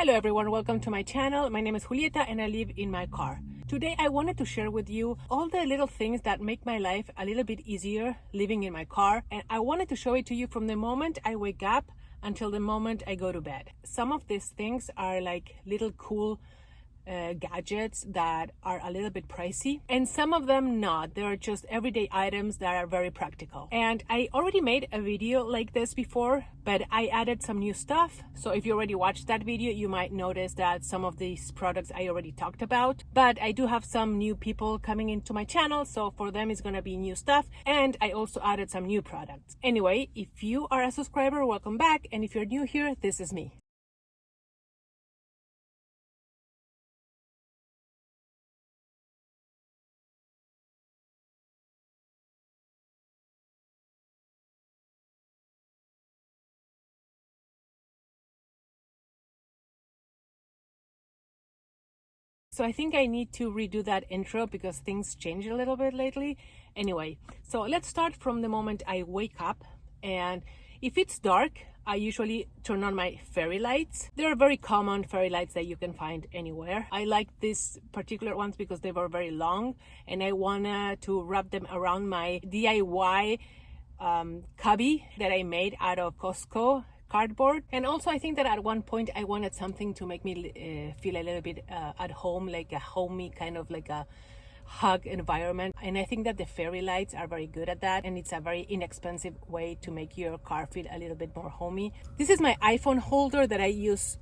Hello everyone, welcome to my channel. My name is Julieta and I live in my car. Today I wanted to share with you all the little things that make my life a little bit easier living in my car, and I wanted to show it to you from the moment I wake up until the moment I go to bed. Some of these things are like little cool gadgets that are a little bit pricey, and some of them not. They're just everyday items that are very practical. And I already made a video like this before, but I added some new stuff. So if you already watched that video, you might notice that some of these products I already talked about, but I do have some new people coming into my channel, so for them it's gonna be new stuff, and I also added some new products. Anyway, if you are a subscriber, welcome back, and if you're new here, this is me. So I think I need to redo that intro because things change a little bit lately. Anyway, so let's start from the moment I wake up. And if it's dark, I usually turn on my fairy lights. They're very common fairy lights that you can find anywhere. I like these particular ones because they were very long, and I wanted to wrap them around my DIY cubby that I made out of Costco cardboard. And also I think that at one point I wanted something to make me feel a little bit at home, like a homey kind of like a hug environment. And I think that the fairy lights are very good at that, and it's a very inexpensive way to make your car feel a little bit more homey. This is my iPhone holder that I use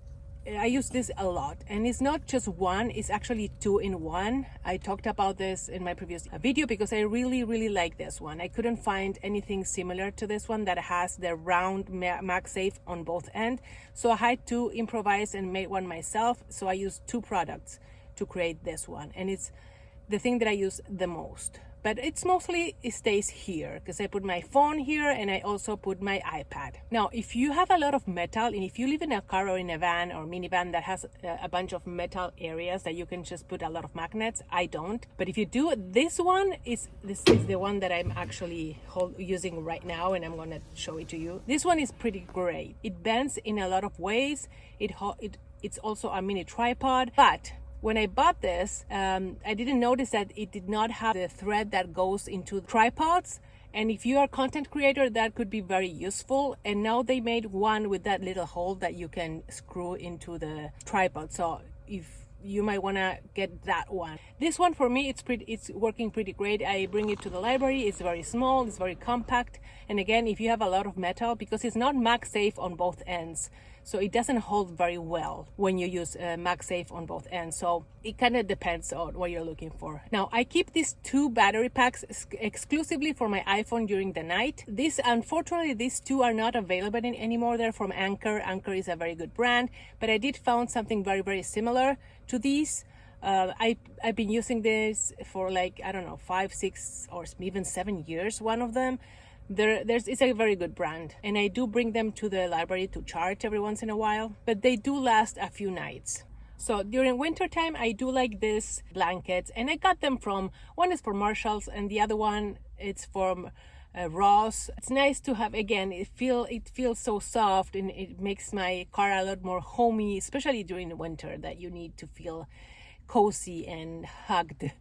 this a lot, and it's not just one, it's actually 2-in-1. I talked about this in my previous video because I really like this one. I couldn't find anything similar to this one that has the round MagSafe on both ends, so I had to improvise and make one myself. So I used two products to create this one, and it's the thing that I use the most. But it's mostly, it stays here because I put my phone here and I also put my iPad. Now, if you have a lot of metal, and if you live in a car or in a van or minivan that has a bunch of metal areas that you can just put a lot of magnets, I don't. But if you do, this is the one that I'm actually using right now, and I'm gonna show it to you. This one is pretty great. It bends in a lot of ways. It's also a mini tripod, but when I bought this, I didn't notice that it did not have the thread that goes into tripods. And if you are a content creator, that could be very useful. And now they made one with that little hole that you can screw into the tripod. So if you might want to get that one. This one for me, it's working pretty great. I bring it to the library. It's very small, it's very compact. And again, if you have a lot of metal, because it's not MagSafe on both ends, so it doesn't hold very well when you use MagSafe on both ends. So it kind of depends on what you're looking for. Now, I keep these two battery packs exclusively for my iPhone during the night. Unfortunately, these two are not available anymore. They're from Anker. Anker is a very good brand, but I did found something very similar to these. I've been using this for like, I don't know, 5, 6, or even 7 years, one of them. It's a very good brand, and I do bring them to the library to charge every once in a while, but they do last a few nights. So during winter time, I do like these blankets, and I got them one is for Marshalls and the other one it's from Ross. It's nice to have. Again, it feels so soft, and it makes my car a lot more homey, especially during the winter that you need to feel cozy and hugged.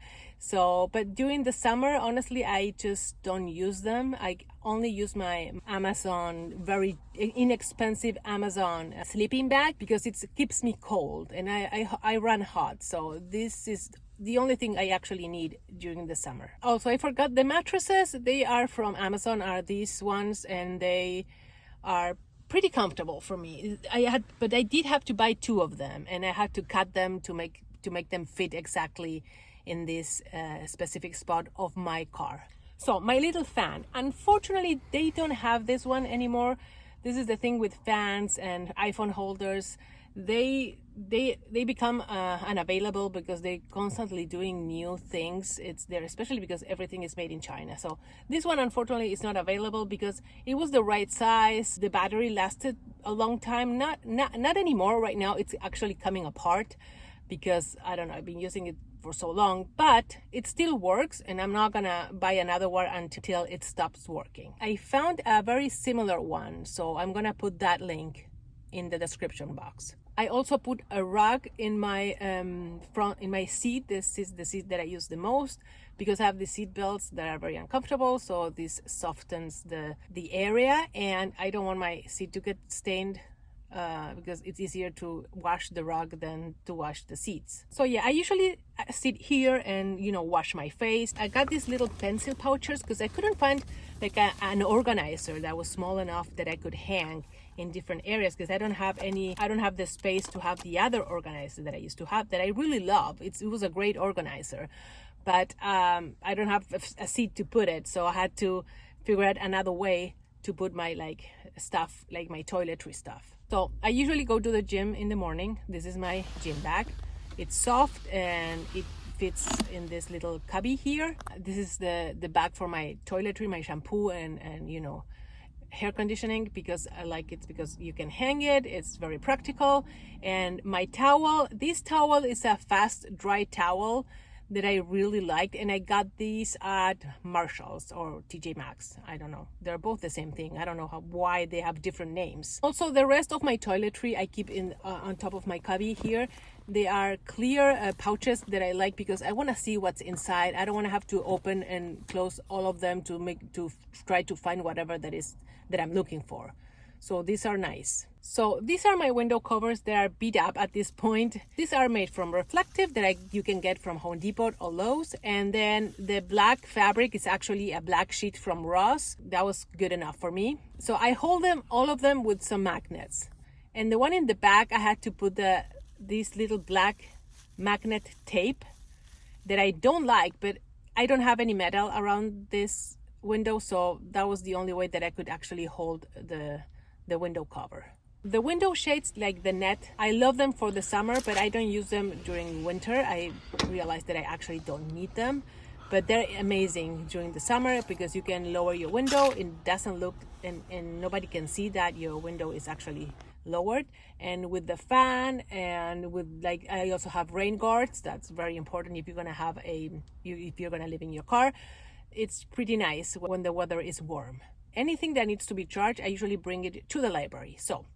So, but during the summer, honestly, I just don't use them. I only use my Amazon, very inexpensive Amazon sleeping bag, because it keeps me cold, and I run hot. So this is the only thing I actually need during the summer. Also, I forgot the mattresses. They are from Amazon, are these ones, and they are pretty comfortable for me. But I did have to buy two of them, and I had to cut them to make them fit exactly in this specific spot of my car. So my little fan, unfortunately they don't have this one anymore. This is the thing with fans and iPhone holders. They become unavailable because they're constantly doing new things. It's there, especially because everything is made in China. So this one unfortunately is not available because it was the right size. The battery lasted a long time. Not anymore. Right now it's actually coming apart because I don't know, I've been using it for so long, but it still works, and I'm not gonna buy another one until it stops working. I found a very similar one, so I'm gonna put that link in the description box. I also put a rug in my in my seat. This is the seat that I use the most because I have the seat belts that are very uncomfortable. So this softens the area, and I don't want my seat to get stained because it's easier to wash the rug than to wash the seats. So yeah, I usually sit here and, you know, wash my face. I got these little pencil pouches because I couldn't find like an organizer that was small enough that I could hang in different areas, because I don't have the space to have the other organizer that I used to have that I really love. It was a great organizer, but I don't have a seat to put it, so I had to figure out another way to put my like stuff, like my toiletry stuff. So I usually go to the gym in the morning. This is my gym bag. It's soft and it fits in this little cubby here. This is the bag for my toiletry, my shampoo and you know, hair conditioning, because I like it because you can hang it. It's very practical. And my towel, this towel is a fast dry towel that I really liked, and I got these at Marshall's or TJ Maxx. I don't know. They're both the same thing. I don't know why they have different names. Also, the rest of my toiletry I keep in on top of my cubby here. They are clear pouches that I like because I want to see what's inside. I don't want to have to open and close all of them to try to find whatever that I'm looking for. So these are nice. So these are my window covers. They are beat up at this point. These are made from reflective that you can get from Home Depot or Lowe's. And then the black fabric is actually a black sheet from Ross. That was good enough for me. So I hold them, all of them, with some magnets. And the one in the back, I had to put this little black magnet tape that I don't like, but I don't have any metal around this window, so that was the only way that I could actually hold the window cover. The window shades, like the net, I love them for the summer, but I don't use them during winter. I realized that I actually don't need them, but they're amazing during the summer because you can lower your window. It doesn't look, and nobody can see that your window is actually lowered. And with the fan and with, like, I also have rain guards. That's very important if you're gonna have if you're gonna live in your car. It's pretty nice when the weather is warm. Anything that needs to be charged, I usually bring it to the library. So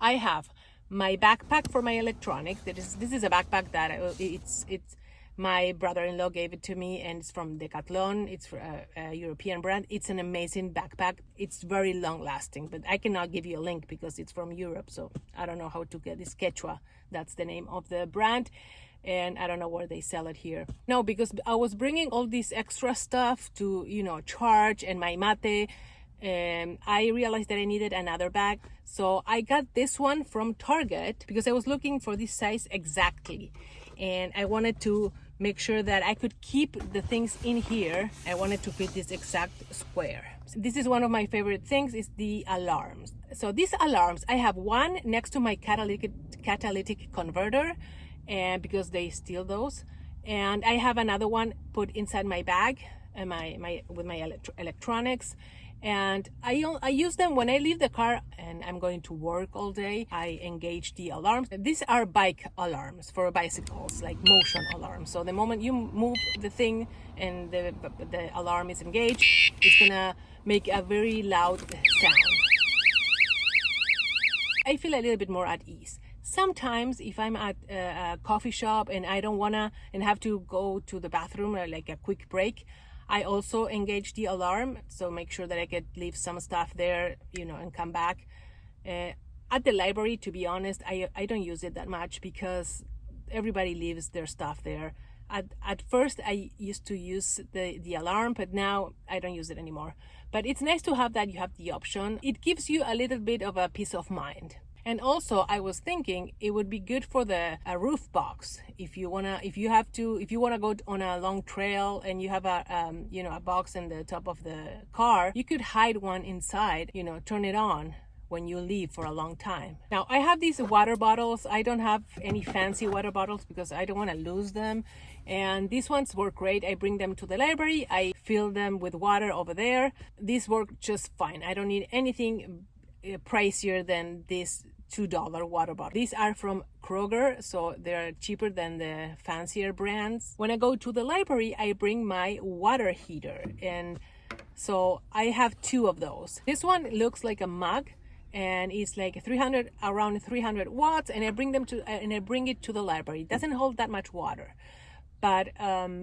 I have my backpack for my electronics. This is a backpack that it's my brother-in-law gave it to me, and it's from Decathlon. It's a European brand. It's an amazing backpack. It's very long-lasting, but I cannot give you a link because it's from Europe, so I don't know how to get this. Quechua, that's the name of the brand, and I don't know where they sell it here. No, because I was bringing all this extra stuff to, you know, charge and my mate, and I realized that I needed another bag. So I got this one from Target because I was looking for this size exactly. And I wanted to make sure that I could keep the things in here. I wanted to fit this exact square. This is one of my favorite things, is the alarms. So these alarms, I have one next to my catalytic converter, and because they steal those. And I have another one put inside my bag, with my electronics. And I use them when I leave the car and I'm going to work all day. I engage the alarms. These are bike alarms for bicycles, like motion alarms. So the moment you move the thing and the alarm is engaged, it's gonna make a very loud sound. I feel a little bit more at ease. Sometimes if I'm at a coffee shop and I don't wanna and have to go to the bathroom or like a quick break, I also engage the alarm, so make sure that I could leave some stuff there, you know, and come back. At the library, to be honest, I don't use it that much because everybody leaves their stuff there. At first, I used to use the alarm, but now I don't use it anymore. But it's nice to have that you have the option. It gives you a little bit of a peace of mind. And also, I was thinking it would be good for a roof box if you wanna go on a long trail and you have a box in the top of the car. You could hide one inside. You know, turn it on when you leave for a long time. Now I have these water bottles. I don't have any fancy water bottles because I don't want to lose them. And these ones work great. I bring them to the library. I fill them with water over there. These work just fine. I don't need anything pricier than this $2 water bottle. These are from Kroger, so they're cheaper than the fancier brands. When I go to the library, I bring my water heater, and so I have two of those. This one looks like a mug, and it's like 300, around 300 watts, and I bring it to the library. It doesn't hold that much water, but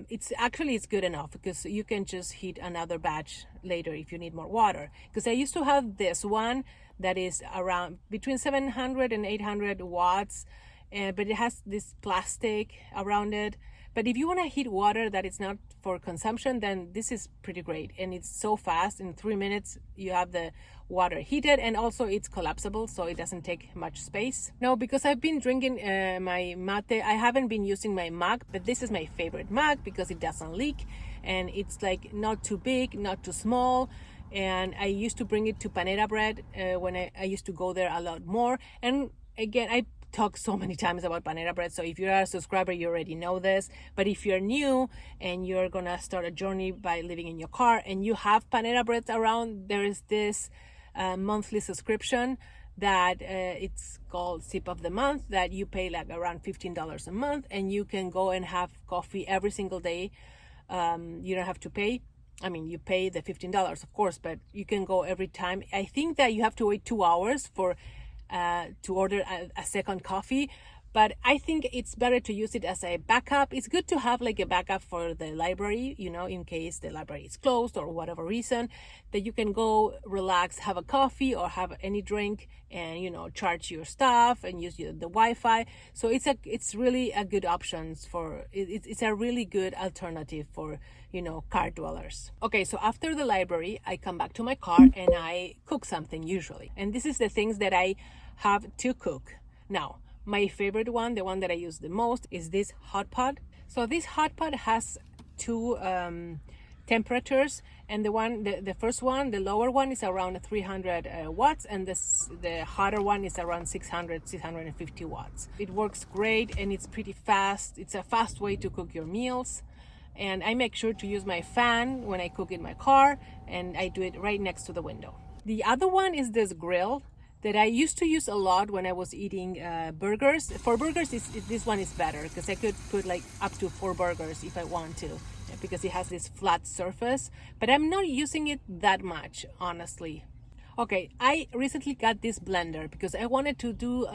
it's good enough because you can just heat another batch later if you need more water. Because I used to have this one that is around between 700 and 800 watts, but it has this plastic around it. But if you want to heat water that is not for consumption, then this is pretty great. And it's so fast. In 3 minutes, you have the water heated, and also it's collapsible, so it doesn't take much space. Now, because I've been drinking my mate, I haven't been using my mug, but this is my favorite mug because it doesn't leak, and it's like not too big, not too small. And I used to bring it to Panera Bread when I used to go there a lot more. And again, I talk so many times about Panera Bread, so if you're a subscriber, you already know this. But if you're new and you're gonna start a journey by living in your car and you have Panera Bread around, there is this monthly subscription that it's called Sip of the Month, that you pay like around $15 a month, and you can go and have coffee every single day. You don't have to pay. I mean, you pay the $15, of course, but you can go every time. I think that you have to wait 2 hours for to order a second coffee, but I think it's better to use it as a backup. It's good to have like a backup for the library, in case the library is closed or whatever reason, that you can go relax, have a coffee or have any drink, and charge your stuff and use the Wi-Fi. So it's really a good option it's a really good alternative for car dwellers. Okay, so after the library, I come back to my car and I cook something usually. And this is the things that I have to cook. Now, my favorite one, the one that I use the most, is this hot pot. So this hot pot has two temperatures, and the first one, the lower one, is around 300 watts, and the hotter one is around 650 watts. It works great, and it's pretty fast. It's a fast way to cook your meals. And I make sure to use my fan when I cook in my car, and I do it right next to the window. The other one is this grill that I used to use a lot when I was eating burgers. For burgers, this one is better because I could put like up to 4 burgers if I want to, because it has this flat surface, but I'm not using it that much, honestly. Okay, I recently got this blender because I wanted to do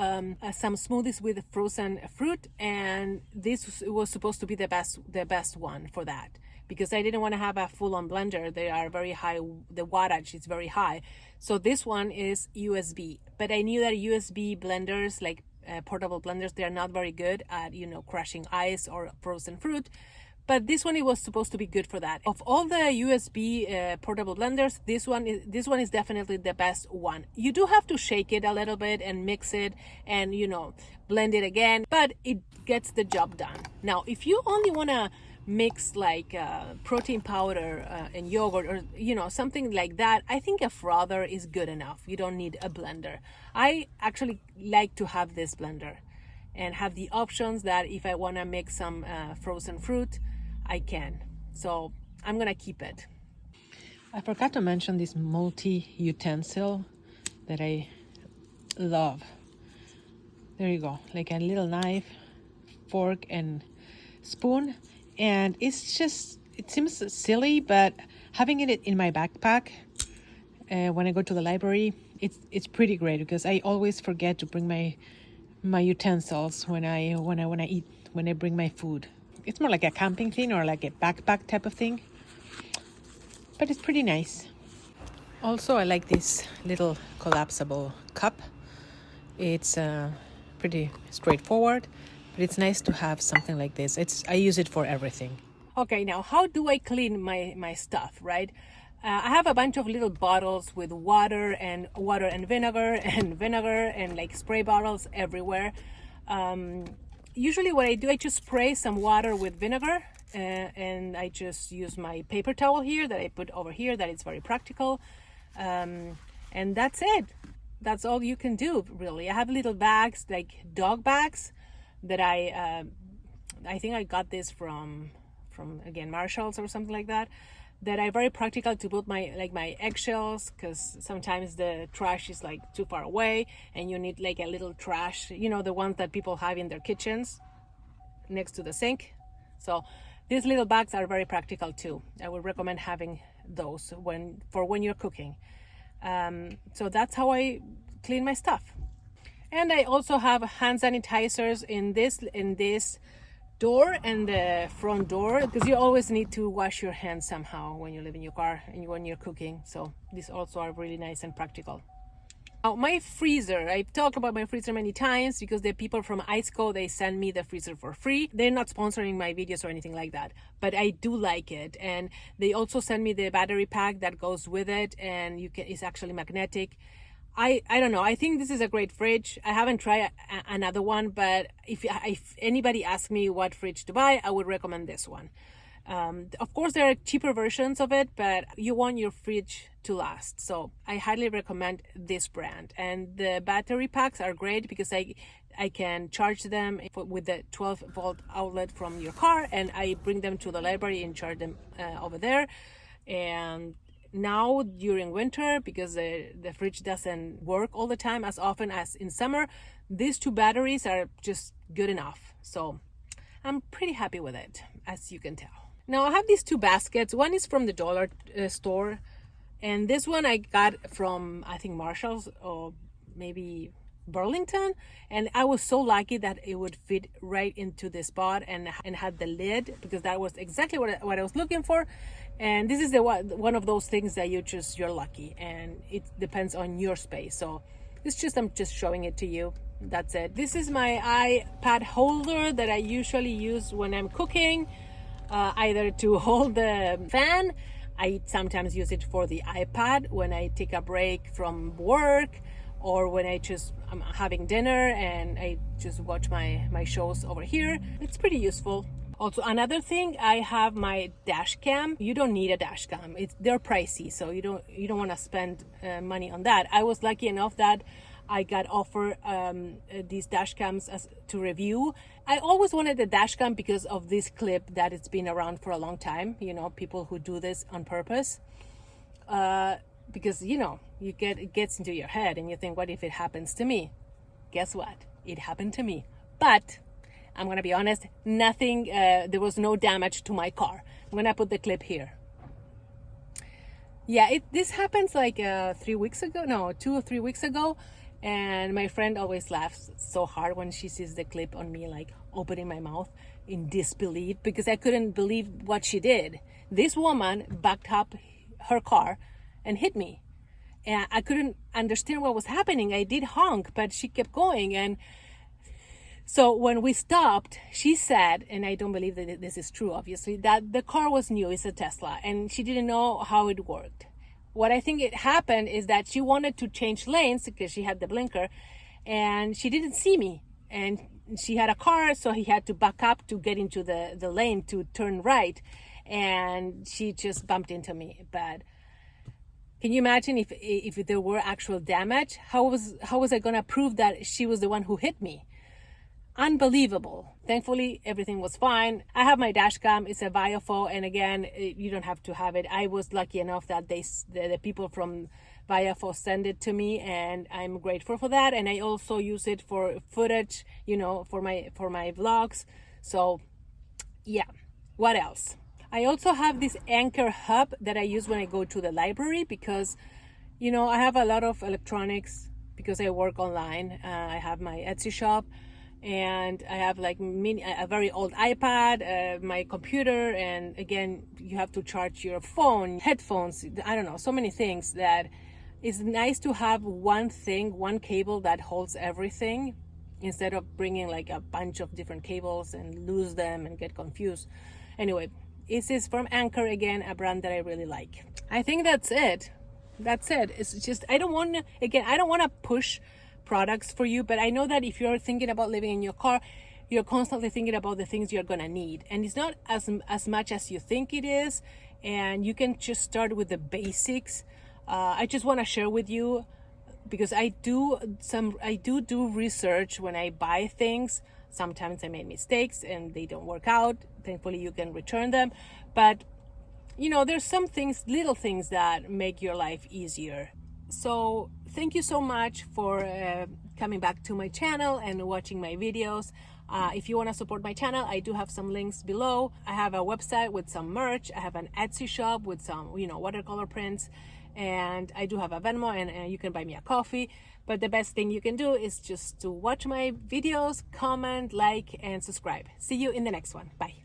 some smoothies with frozen fruit, and this was supposed to be the best one for that, because I didn't want to have a full-on blender. They are very high, the wattage is very high. So this one is USB, but I knew that USB blenders, like portable blenders, they are not very good at crushing ice or frozen fruit. But this one, it was supposed to be good for that. Of all the USB portable blenders, this one is definitely the best one. You do have to shake it a little bit and mix it and blend it again, but it gets the job done. Now, if you only want to mix like protein powder and yogurt, or something like that, I think a frother is good enough. You don't need a blender. I actually like to have this blender and have the options that if I want to mix some frozen fruit, I can. So I'm gonna keep it. I forgot to mention this multi-utensil that I love. There you go, like a little knife, fork, and spoon. And it seems silly, but having it in my backpack when I go to the library, it's pretty great, because I always forget to bring my utensils when I bring my food. It's more like a camping thing or like a backpack type of thing, but it's pretty nice. Also, I like this little collapsible cup. It's pretty straightforward, but it's nice to have something like this. I use it for everything. Okay, now how do I clean my stuff, right? I have a bunch of little bottles with water and vinegar and like spray bottles everywhere. Usually what I do, I just spray some water with vinegar, and I just use my paper towel here that I put over here, that it's very practical. And that's it. That's all you can do, really. I have little bags, like dog bags, that I think I got this from again Marshalls or something like that. That are very practical to put my eggshells, because sometimes the trash is like too far away and you need like a little trash, the ones that people have in their kitchens next to the sink. So these little bags are very practical too. I would recommend having those when you're cooking. So that's how I clean my stuff. And I also have hand sanitizers in this door and the front door, because you always need to wash your hands somehow when you live in your car and when you're cooking. So these also are really nice and practical. Now, my freezer, I've talked about my freezer many times because the people from IceCo, they send me the freezer for free. They're not sponsoring my videos or anything like that, but I do like it. And they also send me the battery pack that goes with it, and it's actually magnetic. I don't know. I think this is a great fridge. I haven't tried another one, but if anybody asks me what fridge to buy, I would recommend this one. Of course, there are cheaper versions of it, but you want your fridge to last. So I highly recommend this brand. And the battery packs are great because I can charge them with the 12-volt outlet from your car, and I bring them to the library and charge them over there. And now during winter, because the fridge doesn't work all the time as often as in summer, these two batteries are just good enough. So I'm pretty happy with it, as you can tell. Now I have these two baskets. One is from the dollar store, and this one I got from, I think, Marshall's or maybe Burlington, and I was so lucky that it would fit right into the spot and had the lid, because that was exactly what I was looking for. And this is one of those things that you're lucky, and it depends on your space. So I'm just showing it to you. That's it. This is my iPad holder that I usually use when I'm cooking, either to hold the fan. I sometimes use it for the iPad when I take a break from work, or when I'm having dinner and I just watch my shows over here. It's pretty useful. Also, another thing, I have my dash cam. You don't need a dash cam. They're pricey, so you don't want to spend money on that. I was lucky enough that I got offered these dash cams to review. I always wanted a dash cam because of this clip that it's been around for a long time. You know, people who do this on purpose. Because, it gets into your head and you think, what if it happens to me? Guess what? It happened to me. But I'm going to be honest, nothing, there was no damage to my car. I'm going to put the clip here. Yeah, this happens like 2 or 3 weeks ago. And my friend always laughs so hard when she sees the clip on me, like opening my mouth in disbelief, because I couldn't believe what she did. This woman backed up her car and hit me. And I couldn't understand what was happening. I did honk, but she kept going. And so when we stopped, she said, and I don't believe that this is true, obviously, that the car was new. It's a Tesla, and she didn't know how it worked. What I think it happened is that she wanted to change lanes because she had the blinker, and she didn't see me. And she had a car, so he had to back up to get into the lane to turn right. And she just bumped into me. But can you imagine if there were actual damage? How was I going to prove that she was the one who hit me? Unbelievable. Thankfully, everything was fine. I have my dash cam. It's a VIAFO, and again, you don't have to have it. I was lucky enough that the people from VIAFO sent it to me, and I'm grateful for that. And I also use it for footage, for my vlogs. So, yeah. What else? I also have this Anchor hub that I use when I go to the library because, I have a lot of electronics because I work online. I have my Etsy shop. And I have like a very old iPad, my computer, and again, you have to charge your phone, headphones, I don't know, so many things that it's nice to have one cable that holds everything instead of bringing like a bunch of different cables and lose them and get confused. Anyway, this is from Anchor, again, a brand that I really like. I think that's it. It's just, I don't want to push products for you, but I know that if you're thinking about living in your car, you're constantly thinking about the things you're gonna need, and it's not as much as you think it is, and you can just start with the basics. I just want to share with you because I do research when I buy things. Sometimes I make mistakes and they don't work out. Thankfully, you can return them, but there's some things, little things that make your life easier. So thank you so much for coming back to my channel and watching my videos. If you want to support my channel, I do have some links below. I have a website with some merch. I have an Etsy shop with some, watercolor prints. and I do have a Venmo, and you can buy me a coffee. But the best thing you can do is just to watch my videos, comment, like, and subscribe. See you in the next one. Bye.